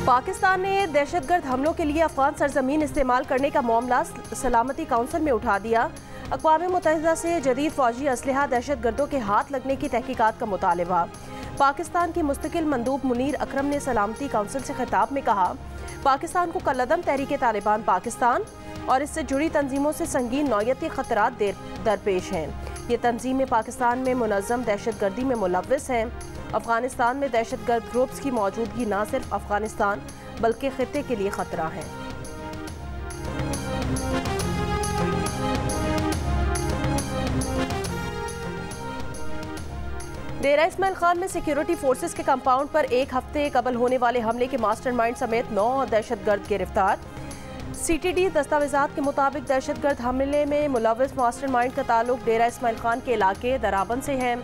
पाकिस्तान ने दहशतगर्द हमलों के लिए अफगान सरजमीन इस्तेमाल करने का मामला सलामती काउंसिल में उठा दिया। अक़वाम मुत्तहिदा से जदीद फौजी असलहा दहशतगर्दों के हाथ लगने की तहकीकात का मुतालबा। पाकिस्तान के मुस्तकिल मंदूब मुनीर अकरम ने सलामती काउंसिल से खिताब में कहा, पाकिस्तान को कलअदम तहरीक तालिबान पाकिस्तान और इससे जुड़ी तंजीमों से संगीन नौयती खतरात दरपेश हैं। ये तंजीमें पाकिस्तान में मुनज़्ज़म दहशतगर्दी में मुलव्वस हैं। अफगानिस्तान में दहशतगर्द ग्रुप्स की मौजूदगी न सिर्फ अफगानिस्तान बल्कि खित्ते के लिए खतरा है। डेरा इस्माइल खान में सिक्योरिटी फोर्सेस के कंपाउंड पर एक हफ्ते कबल होने वाले हमले के मास्टरमाइंड समेत 9 दहशतगर्द गिरफ्तार। CTD दस्तावेजात के मुताबिक दहशतगर्द हमले में मुलव्वस मास्टरमाइंड का ताल्लुक डेरा इस्माइल खान के इलाके दराबन से है।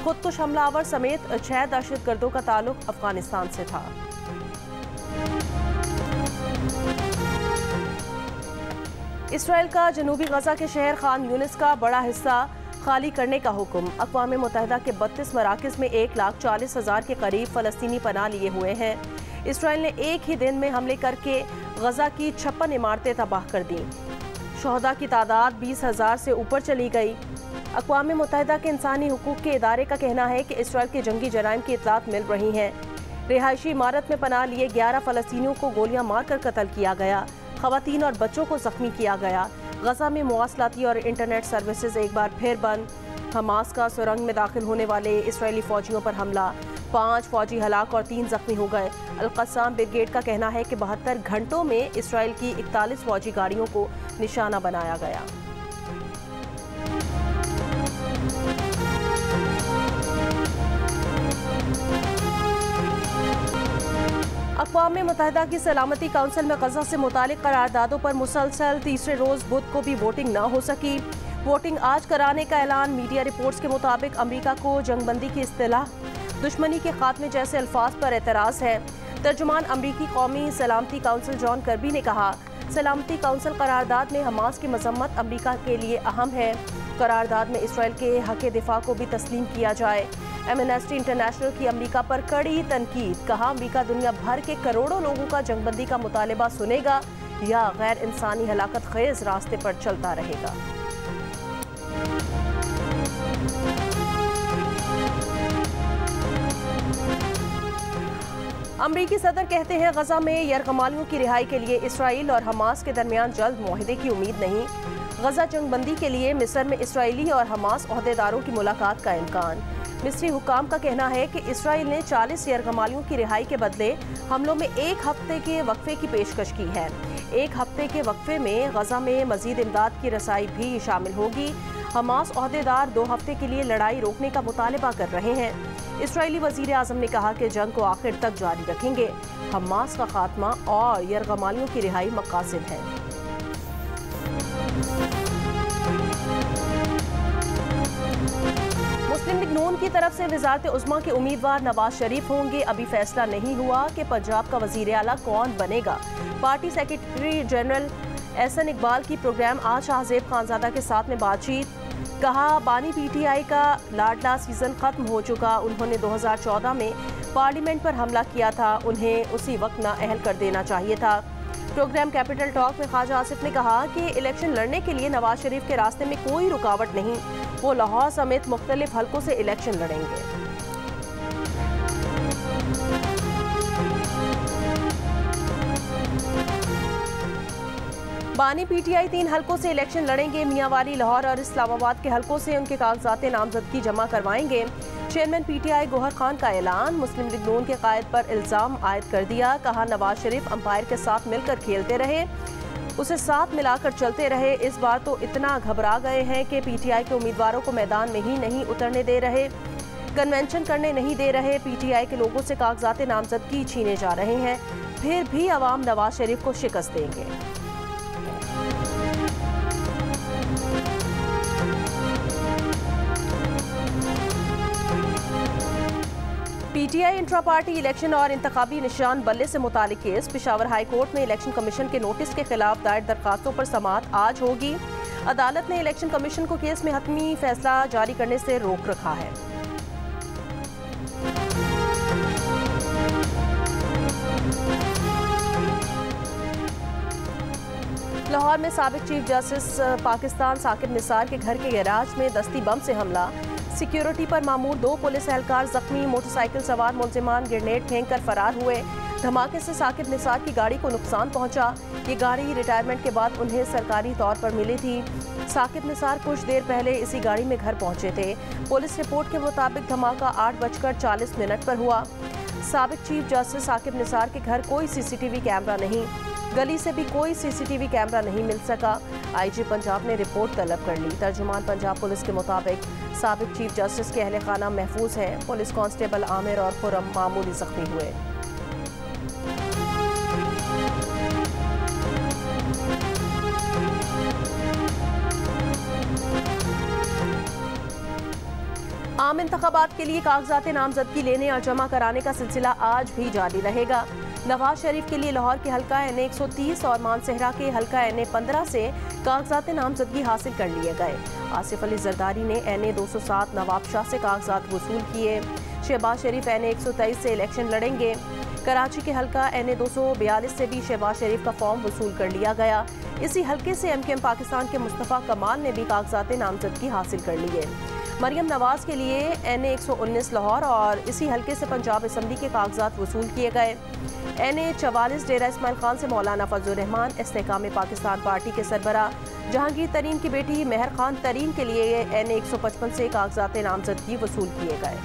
खुदकुश हमलावर समेत 6 दहशतगर्दों का ताल्लुक अफगानिस्तान से था। इसराइल का जनूबी गजा के शहर खान यूनिस का बड़ा हिस्सा खाली करने का हुक्म। अक़वाम मुत्तहिदा के 32 मराकज़ में 1,40,000 के करीब फ़लस्तीनी पनाह लिए हुए हैं। इसराइल ने एक ही दिन में हमले करके गजा की 56 इमारतें तबाह कर दी। शहदा की तादाद 20,000 से ऊपर चली गई। अक़वाम मुत्तहिदा के इंसानी हुकूक के इदारे का कहना है कि इसराइल के जंगी जराइम की इत्तलात मिल रही हैं। रिहायशी इमारत में पनाह लिए 11 फ़लस्तीनियों को गोलियां मारकर कत्ल किया गया। ख़वातीन और बच्चों को ज़ख्मी किया गया। गजा में मवासलाती और इंटरनेट सर्विसेज एक बार फिर बंद। हमास का सुरंग में दाखिल होने वाले इसराइली फ़ौजियों पर हमला, 5 फ़ौजी हलाक और 3 ज़ख्मी हो गए। अल-क़स्साम ब्रिगेड का कहना है कि 72 घंटों में इसराइल की 41 फ़ौजी गाड़ियों को निशाना बनाया गया। अक़वाम मुत्तहिदा की सलामती काउंसिल में गजा से मुतालिक करारदादों पर मुसलसल तीसरे रोज़ बुध को भी वोटिंग न हो सकी। वोटिंग आज कराने का ऐलान। मीडिया रिपोर्ट्स के मुताबिक अमरीका को जंगबंदी की इस्तिलाह, दुश्मनी के खात्मे जैसे अल्फाज पर एतराज़ है। तर्जुमान अमरीकी कौमी सलामती काउंसिल जॉन कर्बी ने कहा, सलामती काउंसिल करारदाद में हमास की मजम्मत अमरीका के लिए अहम है। करारदाद में इसराइल के हक़ दिफा को भी तस्लीम किया जाए। एमनेस्टी इंटरनेशनल की अमरीका पर कड़ी तनकीद। कहा, अमरीका दुनिया भर के करोड़ों लोगों का जंगबंदी का मुतालबा सुनेगा या गैर इंसानी हलाकत खेज रास्ते पर चलता रहेगा। अमरीकी सदर कहते हैं, गजा में यरगमालियों की रिहाई के लिए इसराइल और हमास के दरमियान जल्द मुआहदे की उम्मीद नहीं। गजा जंगबंदी के लिए मिस्र में इसराइली और हमास ओहदेदारों की मुलाकात का इम्कान। मिस्री हुकाम का कहना है कि इसराइल ने 40 यरगमालियों की रिहाई के बदले हमलों में 1 हफ्ते के वक्फे की पेशकश की है। 1 हफ्ते के वक्फे में गजा में मजीद इमदाद की रसाई भी शामिल होगी। हमास ओहदेदार 2 हफ्ते के लिए लड़ाई रोकने का मुतालबा कर रहे हैं। इसराइली वज़ीर आज़म ने कहा कि जंग को आखिर तक जारी रखेंगे। हमास का खात्मा और यरगमालियों की रिहाई मकासद है। मुस्लिम लीग नून की तरफ से वज़ारत उज़्मा के उम्मीदवार नवाज शरीफ होंगे। अभी फैसला नहीं हुआ कि पंजाब का वज़ीर आला कौन बनेगा। Party secretary general Ahsan Iqbal की प्रोग्राम आज शाहजेब खानजादा के साथ में बातचीत। कहा, बानी PTI का लाडला सीजन खत्म हो चुका। उन्होंने 2014 में पार्लियामेंट पर हमला किया था, उन्हें उसी वक्त नाअहल कर देना चाहिए था। प्रोग्राम कैपिटल टॉक में ख्वाजा आसिफ ने कहा कि इलेक्शन लड़ने के लिए नवाज शरीफ के रास्ते में कोई रुकावट नहीं। वो लाहौर समेत मुख्तलिफ हलकों से इलेक्शन लड़ेंगे। बानी PTI 3 हलकों से इलेक्शन लड़ेंगे। मियांवाली, लाहौर और इस्लामाबाद के हलकों से उनके कागजात नामजदगी जमा करवाएंगे। चेयरमैन PTI गौहर खान का ऐलान। मुस्लिम लीग नून के कायद पर इल्ज़ाम आयद कर दिया। कहा, नवाज शरीफ अंपायर के साथ मिलकर खेलते रहे, उसे साथ मिलाकर चलते रहे। इस बार तो इतना घबरा गए हैं कि PTI के उम्मीदवारों को मैदान में ही नहीं उतरने दे रहे, कन्वेंशन करने नहीं दे रहे। PTI के लोगों से कागजात नामजदगी छीने जा रहे हैं। फिर भी अवाम नवाज शरीफ को शिकस्त देंगे। PTI इंट्रा पार्टी इलेक्शन और इंतखाबी निशान बल्ले से मुतालिक केस। पेशावर हाई कोर्ट में इलेक्शन कमीशन के नोटिस के खिलाफ दायर दरखास्तों पर समाअत आज होगी। अदालत ने इलेक्शन कमीशन को केस में हतमी फैसला जारी करने से रोक रखा है। लाहौर में साबिक चीफ जस्टिस पाकिस्तान साकिब निसार के घर के गैराज में दस्ती बम से हमला, सिक्योरिटी पर मामूर 2 पुलिस एहलकार जख्मी, मोटरसाइकिल सवार मुलजिमान ग्रेनेड फेंक कर फरार हुए। धमाके से साकिब निसार की गाड़ी को नुकसान पहुंचा। ये गाड़ी रिटायरमेंट के बाद उन्हें सरकारी तौर पर मिली थी। साकिब निसार कुछ देर पहले इसी गाड़ी में घर पहुंचे थे। पुलिस रिपोर्ट के मुताबिक धमाका 8:40 पर हुआ। साबिक चीफ जस्टिस साकिब निसार के घर कोई सीसीटीवी कैमरा नहीं, गली से भी कोई सीसीटीवी कैमरा नहीं मिल सका। आईजी पंजाब ने रिपोर्ट तलब कर ली। तर्जुमान पंजाब पुलिस के मुताबिक साबिक चीफ जस्टिस के अहले खाना महफूज हैं। पुलिस कांस्टेबल आमिर और खुरम मामूली जख्मी हुए। आम इंतखाबात के लिए कागजात नामजदगी लेने और जमा कराने का सिलसिला आज भी जारी रहेगा। नवाज शरीफ के लिए लाहौर के हल्का NA 130 और मानसहरा के हल्का NA 15 से कागजात नामजदगी हासिल कर लिए गए। आसिफ अली जरदारी ने NA 207 नवाब शाह से कागजात वसूल किए। शहबाज शरीफ NA 123 से इलेक्शन लड़ेंगे। कराची के हल्का NA 242 से भी शहबाज शरीफ का फॉर्म वसूल कर लिया गया। इसी हल्के से MKM पाकिस्तान के मुस्तफ़ा कमाल ने भी कागजात नामजदगी हासिल कर लिए। मरियम नवाज के लिए NA 119 लाहौर और इसी हल्के से पंजाब असम्बली के कागजात वसूल किए गए। NA 44 डेरा इस्माइल खान से मौलाना फजलुर रहमान, इस्तेकाम पाकिस्तान पार्टी के सरबरा जहांगीर तरीन की बेटी मेहर खान तरीन के लिए NA 155 से कागजात नामजदगी वसूल किए गए।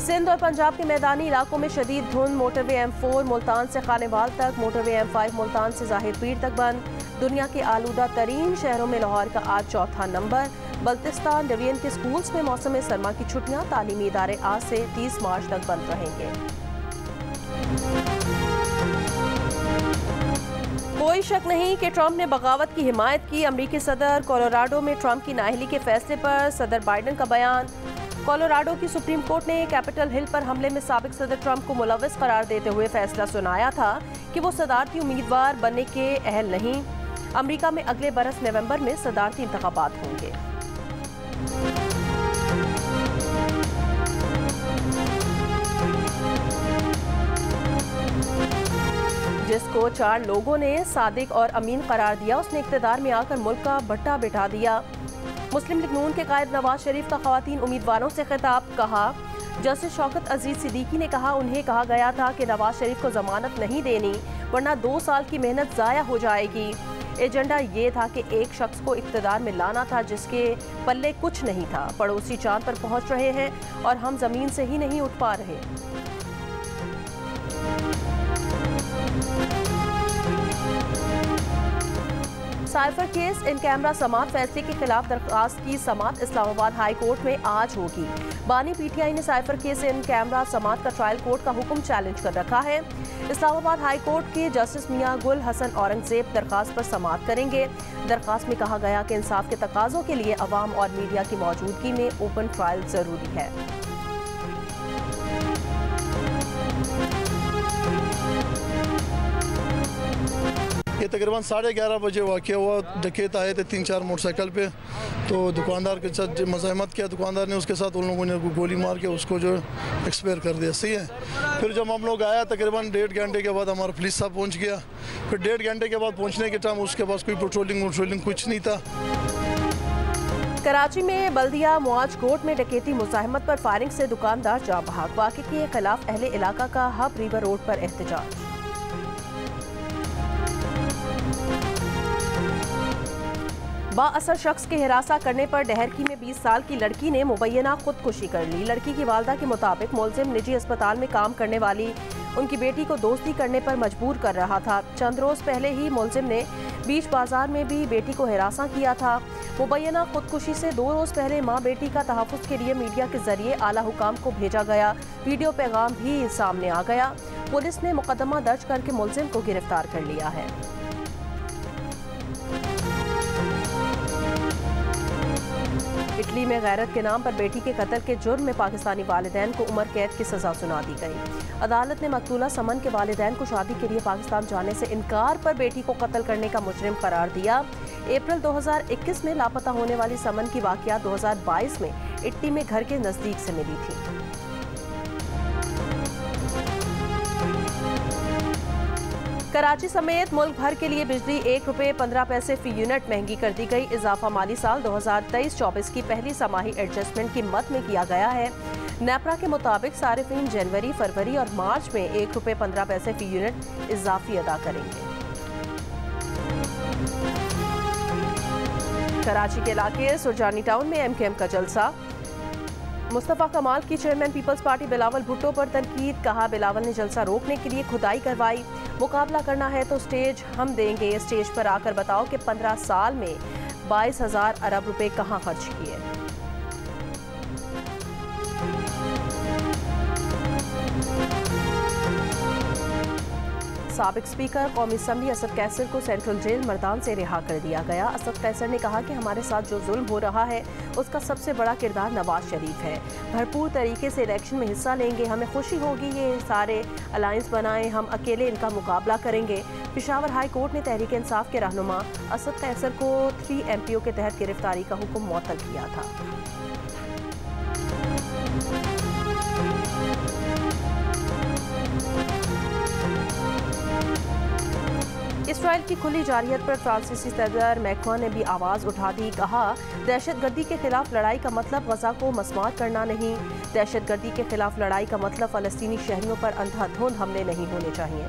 सिंध और पंजाब के मैदानी इलाकों में शदीद धुंध। मोटरवे M4 मुल्तान से खानेवाल तक, मोटरवे M5 मुल्तान से जाहिर पीर तक बंद। दुनिया के आलूदा तरीन शहरों में लाहौर का आज चौथा नंबर। बल्तिस्तान डिवीजन के स्कूल्स में मौसम सरमा की छुट्टियां, तालीमी इदारे आज से 30 मार्च तक बंद रहेंगे। कोई शक नहीं कि ट्रंप ने बगावत की हिमायत की। अमरीकी सदर कोलोराडो में ट्रंप की नाअहली के फैसले पर सदर बाइडन का बयान। कोलोराडो की सुप्रीम कोर्ट ने कैपिटल हिल पर हमले में साबिक सदर ट्रंप को मुलव्वस करार देते हुए फैसला सुनाया था कि वो सदारती उम्मीदवार बनने के अहल नहीं। अमेरिका में अगले बरस नवंबर में सदारती इंतखाबात होंगे। जिसको 4 लोगों ने सादिक और अमीन करार दिया, उसने इख्तिदार में आकर मुल्क का भट्टा बिठा दिया। मुस्लिम लीग नून के कायद नवाज शरीफ का खवातीन उम्मीदवारों से खिताब। कहा, जस्टिस शौकत अजीज सिद्दीकी ने कहा उन्हें कहा गया था कि नवाज शरीफ को जमानत नहीं देनी वरना 2 साल की मेहनत ज़ाया हो जाएगी। एजेंडा ये था कि एक शख्स को इख्तिदार में लाना था जिसके पल्ले कुछ नहीं था। पड़ोसी चांद पर पहुंच रहे हैं और हम जमीन से ही नहीं उठ पा रहे। साइफर केस इन कैमरा समात फैसले के खिलाफ दरख्वास्त की समात इस्लामाबाद हाई कोर्ट में आज होगी। बानी PTI ने साइफर केस इन कैमरा समात का ट्रायल कोर्ट का हुक्म चैलेंज कर रखा है। इस्लामाबाद हाई कोर्ट के जस्टिस मियां गुल हसन औरंगजेब दरख्वास्त पर समात करेंगे। दरख्वास्त में कहा गया कि इंसाफ के तकाजों के लिए अवाम और मीडिया की मौजूदगी में ओपन ट्रायल जरूरी है। ये तकरीबन 11:30 बजे वाक़या हुआ। डकैत आए थे 3-4 मोटरसाइकिल पे, तो दुकानदार के साथ मज़ाहमत किया। दुकानदार ने उसके साथ उन लोगों ने गोली मार के उसको जो एक्सपायर कर दिया। सही है। फिर जब हम लोग आया तकरीबन 1.5 घंटे के बाद हमारा पुलिस साहब पहुंच गया। फिर 1.5 घंटे के बाद पहुंचने के टाइम उसके पास कोई पेट्रोलिंग कुछ नहीं था। कराची में बल्दिया मुआज कोर्ट में डकैती मुज़ाहमत पर फायरिंग से दुकानदार जाँ बहक। वाक़े के खिलाफ अहले इलाका का हब रिवर रोड पर एहतजाज। बाअसर शख्स के हिरासा करने पर डहरकी में 20 साल की लड़की ने मुबैना खुदकुशी कर ली। लड़की की वालदा के मुताबिक मुलजिम निजी अस्पताल में काम करने वाली उनकी बेटी को दोस्ती करने पर मजबूर कर रहा था। चंद रोज पहले ही मुलजिम ने बीच बाजार में भी बेटी को हिरासा किया था। मुबैना खुदकुशी से 2 रोज पहले मां बेटी का तहफ़्फ़ुज़ के लिए मीडिया के जरिए आला हुकाम को भेजा गया वीडियो पैगाम भी सामने आ गया। पुलिस ने मुकदमा दर्ज करके मुलजिम को गिरफ्तार कर लिया है। इटली दिल्ली में गैरत के नाम पर बेटी के कत्ल के जुर्म में पाकिस्तानी वालिदैन को उम्र कैद की सजा सुना दी गई। अदालत ने मकतूला समन के वालिदैन को शादी के लिए पाकिस्तान जाने से इनकार पर बेटी को कत्ल करने का मुजरिम करार दिया। अप्रैल 2021 में लापता होने वाली समन की वाक़यात 2022 में इट्टी में घर के नज़दीक से मिली थी। कराची समेत मुल्क भर के लिए बिजली ₹1.15 फी यूनिट महंगी कर दी गई। इजाफा माली साल 2023-24 की पहली समाही एडजस्टमेंट की मद में किया गया है। नेपरा के मुताबिक सारिफीन जनवरी, फरवरी और मार्च में ₹1.15 फी यूनिट इजाफी अदा करेंगे। कराची के इलाके सुरजानी टाउन में MKM का जलसा। मुस्तफ़ा कमाल की chairman peoples party Bilawal Bhutto पर तनकीद। कहा, बिलावल ने जलसा रोकने के लिए खुदाई करवाई। मुकाबला करना है तो स्टेज हम देंगे। स्टेज पर आकर बताओ कि 15 साल में 22,000 अरब रुपए कहां खर्च किए। साबिक स्पीकर कौमी असम्बली असद कैसर को सेंट्रल जेल मर्दान से रिहा कर दिया गया। असद कैसर ने कहा कि हमारे साथ जो जुल्म हो रहा है उसका सबसे बड़ा किरदार नवाज शरीफ है। भरपूर तरीके से इलेक्शन में हिस्सा लेंगे। हमें खुशी होगी ये सारे अलायंस बनाएं, हम अकेले इनका मुकाबला करेंगे। पेशावर हाई कोर्ट ने तहरीक इंसाफ के रहनुमा असद कैसर को 3 MPO के तहत गिरफ्तारी का हुक्म मुअत्तल किया था। इसराइल की खुली जारहियत पर फ्रांसीसी सदर मैक्रोन ने भी आवाज़ उठा दी। कहा, दहशतगर्दी के खिलाफ लड़ाई का मतलब गजा को मस्मार करना नहीं। दहशतगर्दी के खिलाफ लड़ाई का मतलब फ़लस्तीनी शहरियों पर अंधाधुंध हमले नहीं होने चाहिए।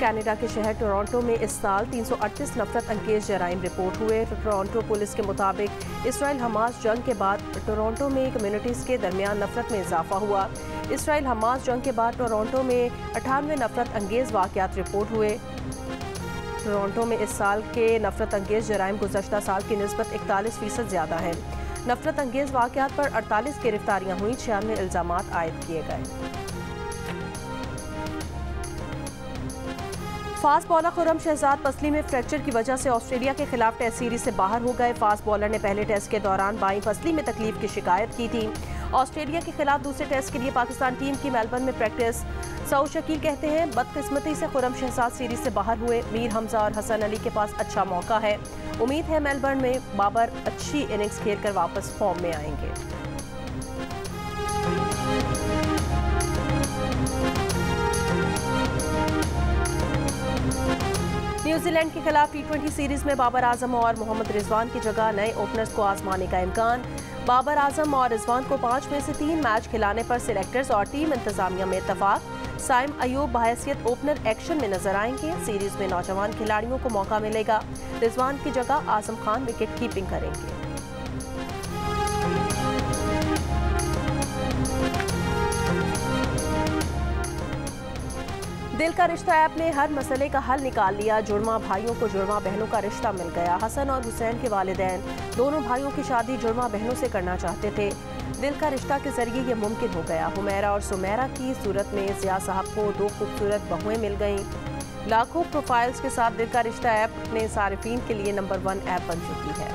कनाडा के शहर टोरंटो में इस साल 338 नफरत अंगेज जराइम रिपोर्ट हुए। टोरंटो पुलिस के मुताबिक इसराइल हमास जंग के बाद टोरंटो में कम्युनिटीज़ के दरमियान नफरत में इजाफा हुआ। इसराइल हमास जंग के बाद टोरंटो में 98 नफरत अंगेज वाक़यात रिपोर्ट हुए। टोरंटो में इस साल के नफरत अंगेज जराइम गुज़श्ता साल की निस्बत 41% ज़्यादा है। नफरत अंगेज वाक़यात पर 48 गिरफ्तारियाँ हुई, 96 इल्ज़ामात आयद किए गए। फास्ट बॉलर खुर्रम शहजाद पसली में फ्रैक्चर की वजह से ऑस्ट्रेलिया के खिलाफ टेस्ट सीरीज से बाहर हो गए। फास्ट बॉलर ने पहले टेस्ट के दौरान बाईं पसली में तकलीफ की शिकायत की थी। ऑस्ट्रेलिया के खिलाफ दूसरे टेस्ट के लिए पाकिस्तान टीम की मेलबर्न में प्रैक्टिस। सऊद शकील कहते हैं, बदकिस्मती से खुर्रम शहजाद सीरीज से बाहर हुए। मीर हमजा और हसन अली के पास अच्छा मौका है। उम्मीद है मेलबर्न में बाबर अच्छी इनिंग्स खेलकर वापस फॉर्म में आएंगे। न्यूजीलैंड के खिलाफ T20 सीरीज में बाबर आजम और मोहम्मद रिजवान की जगह नए ओपनर्स को आजमाने का इम्कान। बाबर आजम और रिजवान को 5 में से 3 मैच खिलाने पर सिलेक्टर्स और टीम इंतजामिया में इत्तफाक। साइम अयूब बहैसियत ओपनर एक्शन में नजर आएंगे। सीरीज में नौजवान खिलाड़ियों को मौका मिलेगा। रिजवान की जगह आजम खान विकेट कीपिंग करेंगे। दिल का रिश्ता ऐप ने हर मसले का हल निकाल लिया। जुड़वा भाइयों को जुड़वा बहनों का रिश्ता मिल गया। हसन और हुसैन के वालिदैन दोनों भाइयों की शादी जुड़वा बहनों से करना चाहते थे। दिल का रिश्ता के जरिए ये मुमकिन हो गया। हुमैरा और सुमैरा की सूरत में ज़िया साहब को 2 खूबसूरत बहुएं मिल गईं। लाखों प्रोफाइल्स के साथ दिल का रिश्ता ऐप अपने सारिफीन के लिए नंबर 1 ऐप बन चुकी है।